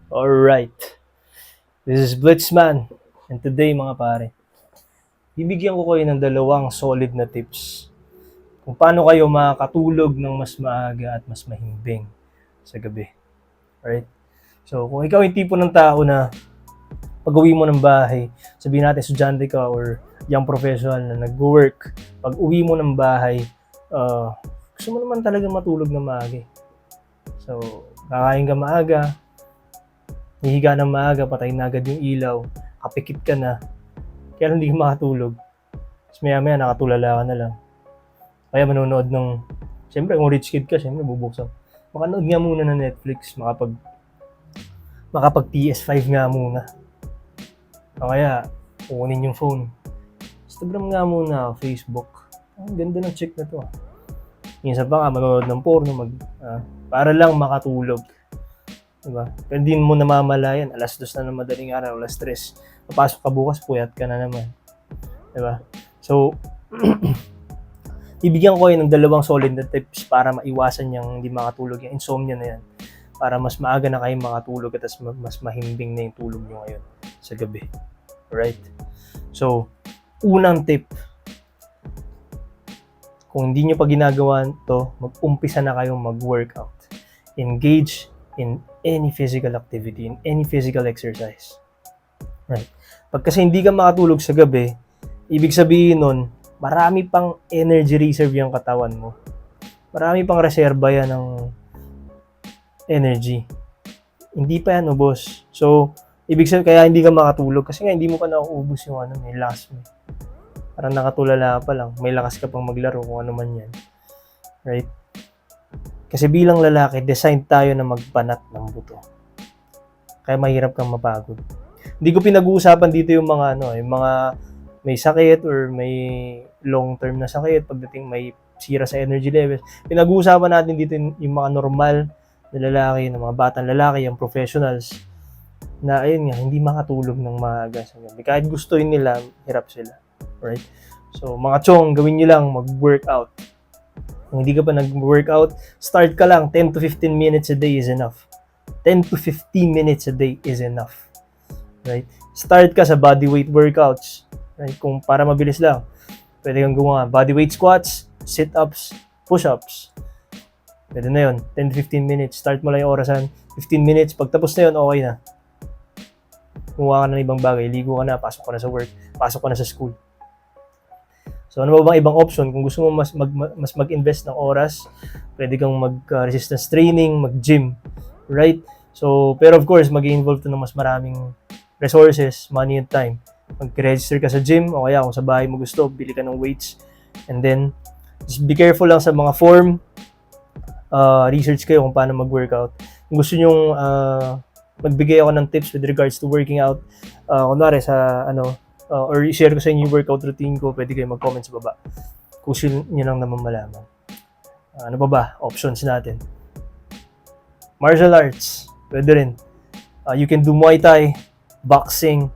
Alright, this is Blitzman. And today mga pare, bibigyan ko kayo ng dalawang solid na tips kung paano kayo makakatulog ng mas maaga at mas mahimbing sa gabi. Alright? So, kung ikaw yung tipo ng tao na pag-uwi mo ng bahay, sabihin natin estudyante ka or young professional na nag-work, pag-uwi mo ng bahay, gusto mo naman talaga matulog na maaga. So, kakain ka maaga, hihiga ng maaga, patay na agad yung ilaw, kapikit ka na, kaya hindi ka makatulog. Tapos maya-maya nakatulala ka na lang. Kaya manonood ng, siyempre kung rich kid ka, siyempre bubuksan. Makanood nga muna ng Netflix, makapag PS5 nga muna. O kaya, kukunin yung phone. Instagram nga muna, Facebook. Ang ganda ng chick na to. Minsan pa nga, manonood ng porno, para lang makatulog. Diba? Pero di mo namamalayan, alas 2 na ng madaling araw, alas 3. Papasok ka bukas, puyat ka na naman. Diba? So, ibigyan ko kayo ng dalawang solid na tips para maiwasan yung hindi makatulog, yung insomnia na yan. Para mas maaga na kayo makatulog at mas mahimbing na yung tulog nyo ngayon sa gabi. Alright? So, unang tip, kung hindi nyo pa ginagawa to, mag-umpisa na kayong mag-workout. Engage in any physical activity, in any physical exercise. Right? Pag kasi hindi ka makatulog sa gabi, ibig sabihin nun, marami pang energy reserve yung katawan mo. Marami pang reserba yan ng energy. Hindi pa yan ubos. So, ibig sabihin, kaya hindi ka makatulog kasi nga hindi mo pa nauubos yung may last mo. Parang nakatulala pa lang. May lakas ka pang maglaro kung ano man yan. Right? Kasi bilang lalaki, designed tayo na magbanat ng buto. Kaya mahirap kang mapagod. Hindi ko pinag-uusapan dito yung mga yung mga may sakit or may long-term na sakit, pagdating may sira sa energy levels. Pinag-uusapan natin dito yung mga normal na lalaki, ng mga batang lalaki, yung professionals, na ayun nga, hindi makatulog ng maaga sa gabi. Kahit gustuin nila, hirap sila. Right? So, mga chong, gawin nyo lang, mag-workout. Kung hindi ka pa nag-workout, start ka lang. 10 to 15 minutes a day is enough. 10 to 15 minutes a day is enough. Right? Start ka sa bodyweight workouts. Right? Kung para mabilis lang. Pwede kang gumawa bodyweight squats, sit-ups, push-ups. Pwede na yun. 10 to 15 minutes. Start mo lang yung orasan. 15 minutes. Pag tapos na yun, okay na. Kumuha ka na ng ibang bagay. Ligo ka na. Pasok ka na sa work. Pasok ka na sa school. So, ano ba bang ibang option? Kung gusto mo mas mag-invest ng oras, pwede kang mag-resistance training, mag-gym, right? So, pero of course, mag-involve to ng mas maraming resources, money and time. Mag-register ka sa gym, o kaya kung sa bahay mo gusto, bili ka ng weights. And then, just be careful lang sa mga form. Research kayo kung paano mag-workout. Kung gusto nyong magbigay ako ng tips with regards to working out, kunwari sa or i-share ko sa inyo yung workout routine ko, pwede kayo mag-comment sa baba. Kung nyo lang naman malaman. Ano ba? Options natin. Martial arts. Pwede rin. You can do Muay Thai, boxing,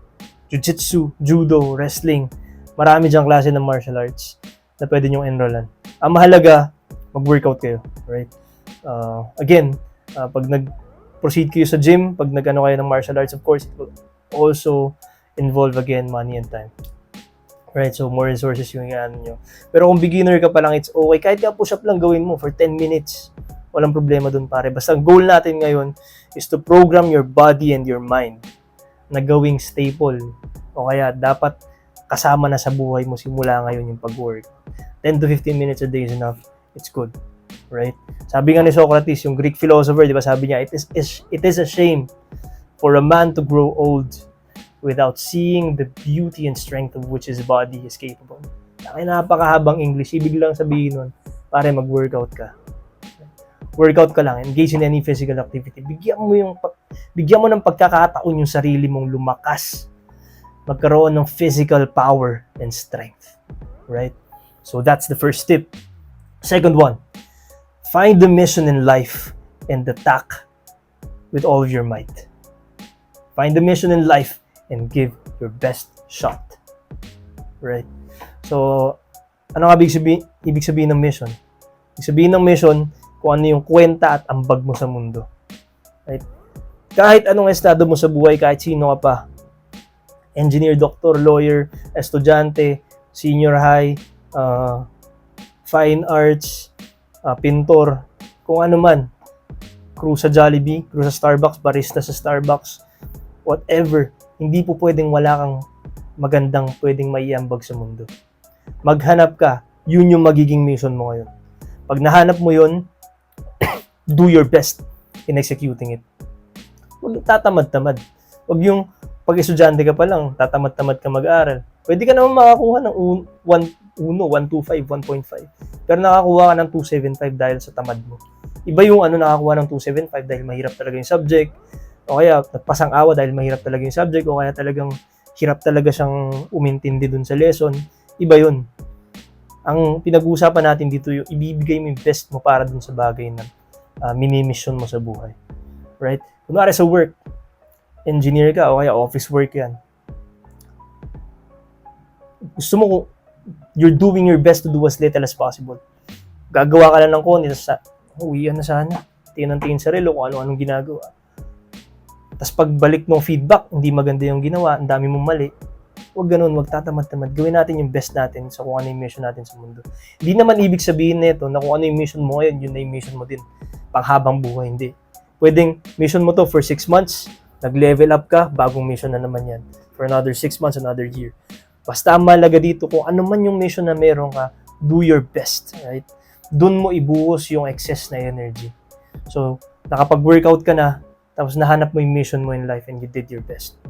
jiu-jitsu, judo, wrestling. Marami dyang klase ng martial arts na pwede nyong enrollan. Ang mahalaga, mag-workout kayo. Right? Again, pag nag-proceed kayo sa gym, pag nag-ano kayo ng martial arts, of course, it will also involve again money and time. Right? So, more resources yung ano nyo. Pero kung beginner ka pa lang, it's okay. Kahit ka push-up lang gawin mo for 10 minutes. Walang problema dun, pare. Basta ang goal natin ngayon is to program your body and your mind na gawing staple. O kaya, dapat kasama na sa buhay mo simula ngayon yung pag-work. 10 to 15 minutes a day is enough. It's good. Right? Sabi nga ni Socrates, yung Greek philosopher, di ba sabi niya, it is a shame for a man to grow old without seeing the beauty and strength of which his body is capable. Ay, napakahabang English. Ibig lang sabihin nun, pare, mag-workout ka. Workout ka lang. Engage in any physical activity. Bigyan mo ng pagkakataon yung sarili mong lumakas. Magkaroon ng physical power and strength. Right? So, that's the first tip. Second one, find the mission in life and attack with all of your might. Find the mission in life and give your best shot. Right? So, ano nga ibig sabihin ng mission? Ibig sabihin ng mission, kung ano yung kwenta at ambag mo sa mundo. Right? Kahit anong estado mo sa buhay, kahit sino ka pa, engineer, doctor, lawyer, estudyante, senior high, fine arts, pintor, kung ano man, crew sa Jollibee, crew sa Starbucks, barista sa Starbucks, whatever, hindi po pwedeng wala kang magandang pwedeng maiambag sa mundo. Maghanap ka, yun yung magiging mission mo ngayon. Pag nahanap mo yun, do your best in executing it. Huwag tatamad-tamad. Huwag yung pag-estudyante ka pa lang, tatamad-tamad ka mag-aral. Pwede ka naman makakuha ng 1.25, 1.5. Pero nakakuha ka ng 2.75 dahil sa tamad mo. Iba yung nakakuha ng 2.75 dahil mahirap talaga yung subject, o kaya nagpasang-awa dahil mahirap talaga yung subject, o kaya talagang hirap talaga siyang umintindi dun sa lesson. Iba yun. Ang pinag-uusapan natin dito yung ibibigay mo yung best mo para dun sa bagay na mini-mission mo sa buhay. Right? Kunwari sa work, engineer ka o kaya office work yan. Gusto mo, you're doing your best to do as little as possible. Gagawa ka lang ng konti, uwian na sana. Tingin sa relo kung ano-anong ginagawa. Tapos pagbalik ng feedback, hindi maganda yung ginawa, ang dami mong mali. Huwag ganun, huwag tatamad-tamad. Gawin natin yung best natin sa kung ano yung mission natin sa mundo. Hindi naman ibig sabihin nito na kung ano yung mission mo ngayon, yun na yung mission mo din. Panghabang buhay, hindi. Pwedeng mission mo to for 6 months, nag-level up ka, bagong mission na naman yan. For another 6 months, another year. Basta ang mahalaga dito, kung ano man yung mission na meron ka, do your best, right? Doon mo ibuhos yung excess na energy. So, nakapag-workout ka na, tapos nahanap mo yung mission mo in life and you did your best.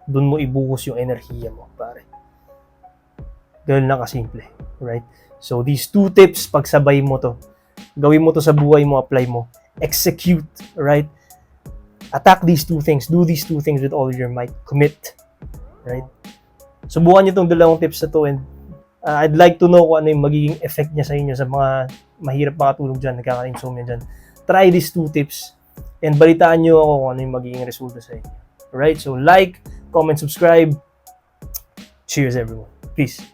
Doon mo ibuhos yung enerhiya mo, pare. Ganun lang kasimple, right? So, these 2 tips, pagsabay mo to. Gawin mo to sa buhay mo, apply mo. Execute, right? Attack these 2 things. Do these 2 things with all your might. Commit, right? Subukan nyo itong 2 tips na to and I'd like to know kung ano yung magiging effect niya sa inyo sa mga mahirap makatulog dyan, nagkaka-insomnia dyan. Try these 2 tips and balitaan nyo ako kung ano yung magiging resulta sa inyo. Alright? So like, comment, subscribe. Cheers everyone. Peace.